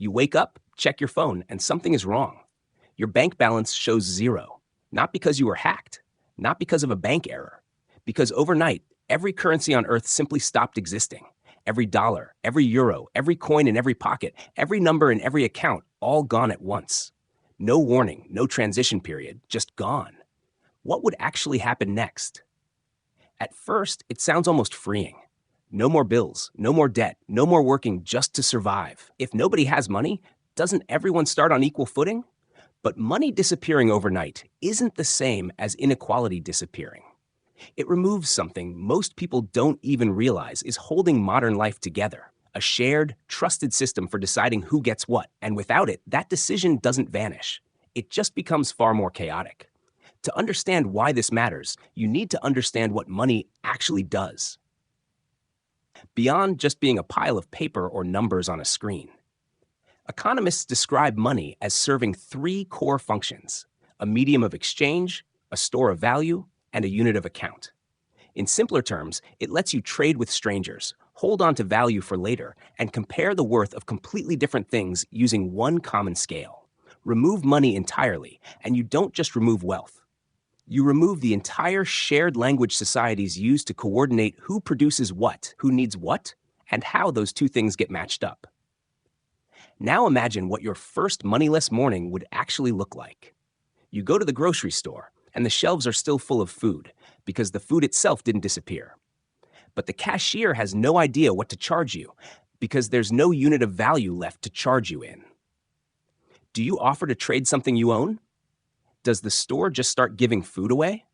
You wake up, check your phone, and something is wrong. Your bank balance shows zero, not because you were hacked, not because of a bank error, because overnight, every currency on Earth simply stopped existing. Every dollar, every euro, every coin in every pocket, every number in every account, all gone at once. No warning, no transition period, just gone. What would actually happen next? At first, it sounds almost freeing. No more bills, no more debt, no more working just to survive. If nobody has money, doesn't everyone start on equal footing? But money disappearing overnight isn't the same as inequality disappearing. It removes something most people don't even realize is holding modern life together, a shared, trusted system for deciding who gets what, and without it, that decision doesn't vanish. It just becomes far more chaotic. To understand why this matters, you need to understand what money actually does. Beyond just being a pile of paper or numbers on a screen. Economists describe money as serving three core functions: a medium of exchange, a store of value, and a unit of account. In simpler terms, it lets you trade with strangers, hold on to value for later, and compare the worth of completely different things using one common scale. Remove money entirely, and you don't just remove wealth. You remove the entire shared language societies use to coordinate who produces what, who needs what, and how those two things get matched up. Now imagine what your first moneyless morning would actually look like. You go to the grocery store, and the shelves are still full of food, because the food itself didn't disappear. But the cashier has no idea what to charge you, because there's no unit of value left to charge you in. Do you offer to trade something you own? Does the store just start giving food away?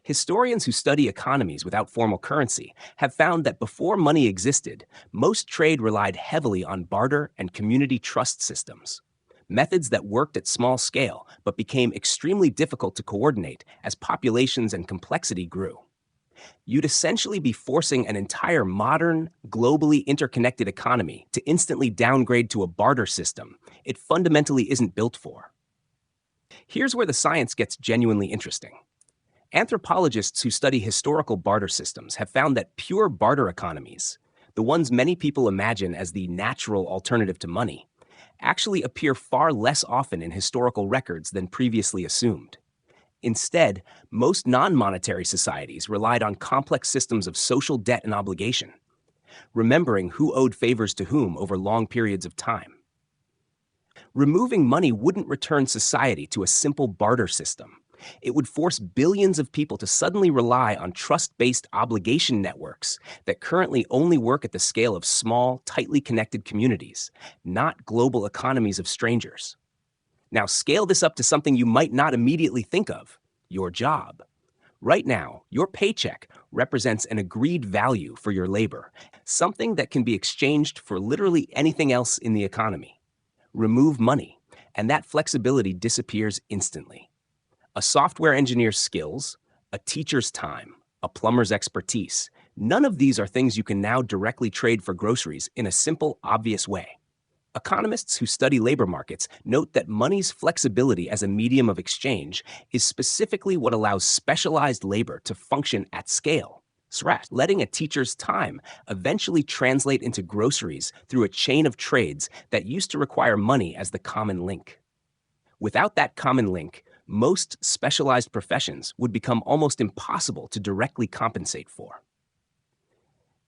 Historians who study economies without formal currency have found that before money existed, most trade relied heavily on barter and community trust systems, methods that worked at small scale but became extremely difficult to coordinate as populations and complexity grew. You'd essentially be forcing an entire modern, globally interconnected economy to instantly downgrade to a barter system it fundamentally isn't built for. Here's where the science gets genuinely interesting. Anthropologists who study historical barter systems have found that pure barter economies, the ones many people imagine as the natural alternative to money, actually appear far less often in historical records than previously assumed. Instead, most non-monetary societies relied on complex systems of social debt and obligation, remembering who owed favors to whom over long periods of time. Removing money wouldn't return society to a simple barter system. It would force billions of people to suddenly rely on trust-based obligation networks that currently only work at the scale of small, tightly connected communities, not global economies of strangers. Now scale this up to something you might not immediately think of: your job. Right now, your paycheck represents an agreed value for your labor, something that can be exchanged for literally anything else in the economy. Remove money, and that flexibility disappears instantly. A software engineer's skills, a teacher's time, a plumber's expertise, none of these are things you can now directly trade for groceries in a simple, obvious way. Economists who study labor markets note that money's flexibility as a medium of exchange is specifically what allows specialized labor to function at scale, letting a teacher's time eventually translate into groceries through a chain of trades that used to require money as the common link. Without that common link, most specialized professions would become almost impossible to directly compensate for.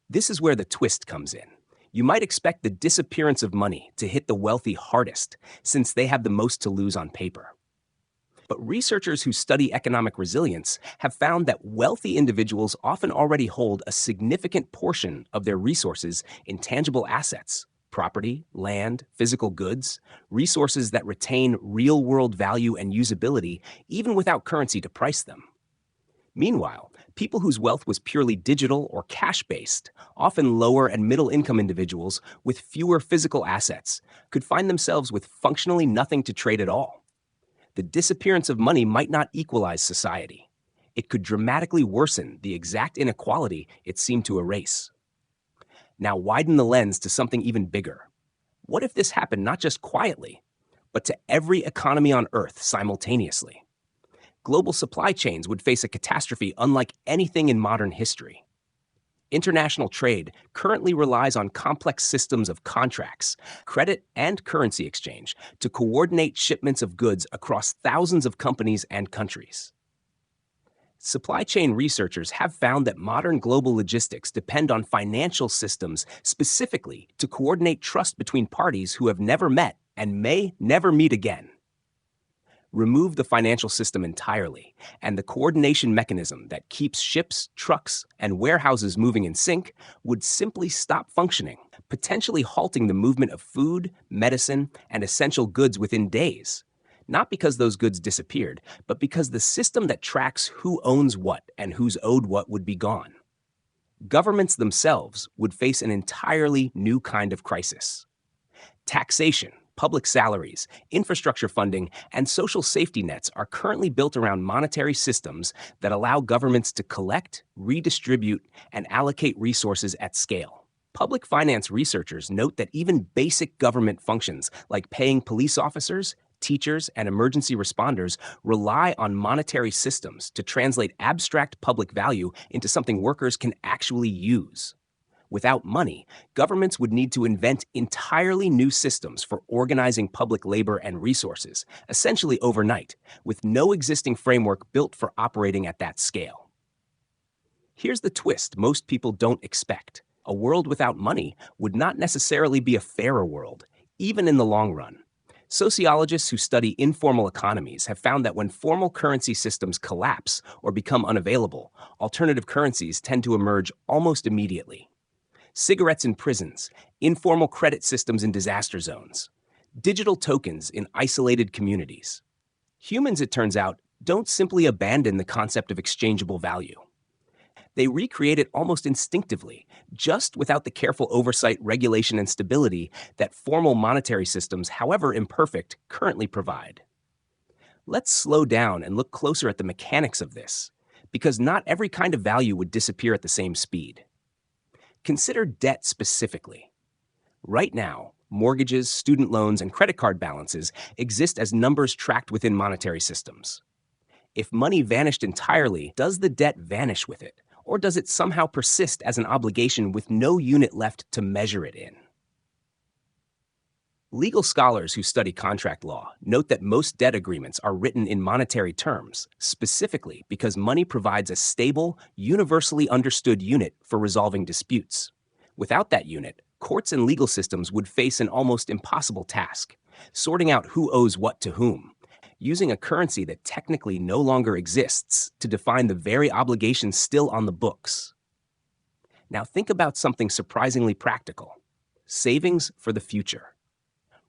This is where the twist comes in. You might expect the disappearance of money to hit the wealthy hardest, since they have the most to lose on paper. But researchers who study economic resilience have found that wealthy individuals often already hold a significant portion of their resources in tangible assets: property, land, physical goods, resources that retain real-world value and usability even without currency to price them. Meanwhile, people whose wealth was purely digital or cash-based, often lower and middle-income individuals with fewer physical assets, could find themselves with functionally nothing to trade at all. The disappearance of money might not equalize society. It could dramatically worsen the exact inequality it seemed to erase. Now widen the lens to something even bigger. What if this happened not just quietly, but to every economy on Earth simultaneously? Global supply chains would face a catastrophe unlike anything in modern history. International trade currently relies on complex systems of contracts, credit, and currency exchange to coordinate shipments of goods across thousands of companies and countries. Supply chain researchers have found that modern global logistics depend on financial systems specifically to coordinate trust between parties who have never met and may never meet again. Remove the financial system entirely, and the coordination mechanism that keeps ships, trucks, and warehouses moving in sync would simply stop functioning, potentially halting the movement of food, medicine, and essential goods within days. Not because those goods disappeared, but because the system that tracks who owns what and who's owed what would be gone. Governments themselves would face an entirely new kind of crisis. Taxation, public salaries, infrastructure funding, and social safety nets are currently built around monetary systems that allow governments to collect, redistribute, and allocate resources at scale. Public finance researchers note that even basic government functions like paying police officers, teachers, and emergency responders rely on monetary systems to translate abstract public value into something workers can actually use. Without money, governments would need to invent entirely new systems for organizing public labor and resources, essentially overnight, with no existing framework built for operating at that scale. Here's the twist most people don't expect. A world without money would not necessarily be a fairer world, even in the long run. Sociologists who study informal economies have found that when formal currency systems collapse or become unavailable, alternative currencies tend to emerge almost immediately. Cigarettes in prisons, informal credit systems in disaster zones, digital tokens in isolated communities. Humans, it turns out, don't simply abandon the concept of exchangeable value. They recreate it almost instinctively, just without the careful oversight, regulation, and stability that formal monetary systems, however imperfect, currently provide. Let's slow down and look closer at the mechanics of this, because not every kind of value would disappear at the same speed. Consider debt specifically. Right now, mortgages, student loans, and credit card balances exist as numbers tracked within monetary systems. If money vanished entirely, does the debt vanish with it? Or does it somehow persist as an obligation with no unit left to measure it in? Legal scholars who study contract law note that most debt agreements are written in monetary terms, specifically because money provides a stable, universally understood unit for resolving disputes. Without that unit, courts and legal systems would face an almost impossible task, sorting out who owes what to whom, using a currency that technically no longer exists to define the very obligations still on the books. Now think about something surprisingly practical: savings for the future.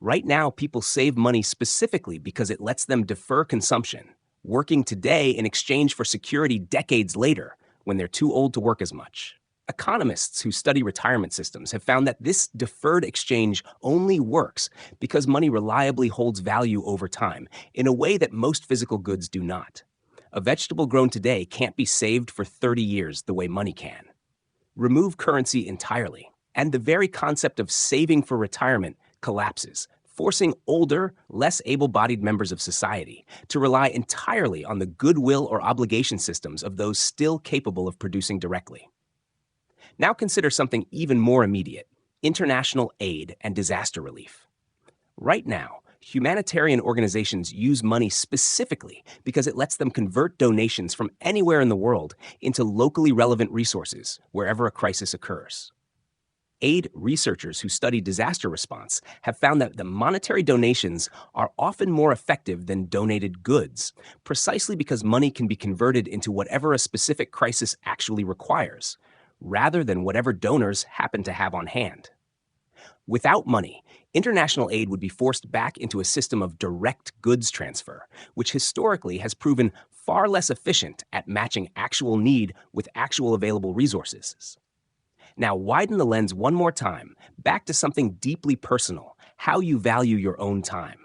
Right now, people save money specifically because it lets them defer consumption, working today in exchange for security decades later when they're too old to work as much. Economists who study retirement systems have found that this deferred exchange only works because money reliably holds value over time in a way that most physical goods do not. A vegetable grown today can't be saved for 30 years the way money can. Remove currency entirely, and the very concept of saving for retirement collapses, forcing older, less able-bodied members of society to rely entirely on the goodwill or obligation systems of those still capable of producing directly. Now consider something even more immediate: international aid and disaster relief. Right now, humanitarian organizations use money specifically because it lets them convert donations from anywhere in the world into locally relevant resources wherever a crisis occurs. Aid researchers who study disaster response have found that the monetary donations are often more effective than donated goods, precisely because money can be converted into whatever a specific crisis actually requires, rather than whatever donors happen to have on hand. Without money, international aid would be forced back into a system of direct goods transfer, which historically has proven far less efficient at matching actual need with actual available resources. Now widen the lens one more time, back to something deeply personal: how you value your own time.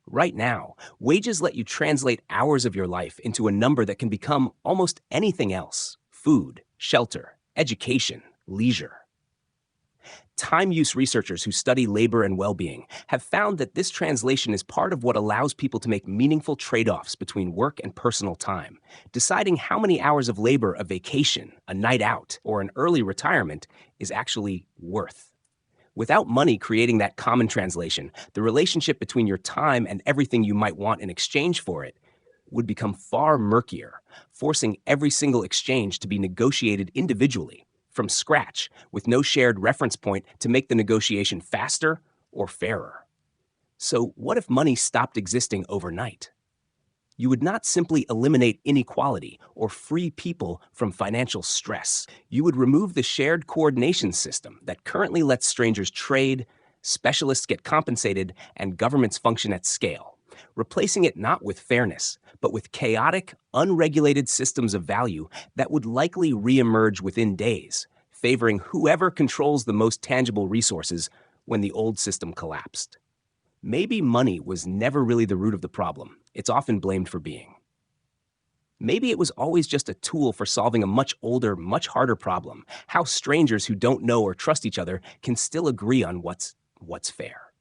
Right now, wages let you translate hours of your life into a number that can become almost anything else: food, shelter, education, leisure. Time use researchers who study labor and well being have found that this translation is part of what allows people to make meaningful trade offs between work and personal time. Deciding how many hours of labor a vacation, a night out, or an early retirement is actually worth. Without money creating that common translation, the relationship between your time and everything you might want in exchange for it would become far murkier, forcing every single exchange to be negotiated individually, from scratch, with no shared reference point to make the negotiation faster or fairer. So, what if money stopped existing overnight? You would not simply eliminate inequality or free people from financial stress. You would remove the shared coordination system that currently lets strangers trade, specialists get compensated, and governments function at scale, replacing it not with fairness, but with chaotic, unregulated systems of value that would likely reemerge within days, favoring whoever controls the most tangible resources when the old system collapsed. Maybe money was never really the root of the problem. It's often blamed for being. Maybe it was always just a tool for solving a much older, much harder problem: how strangers who don't know or trust each other can still agree on what's fair.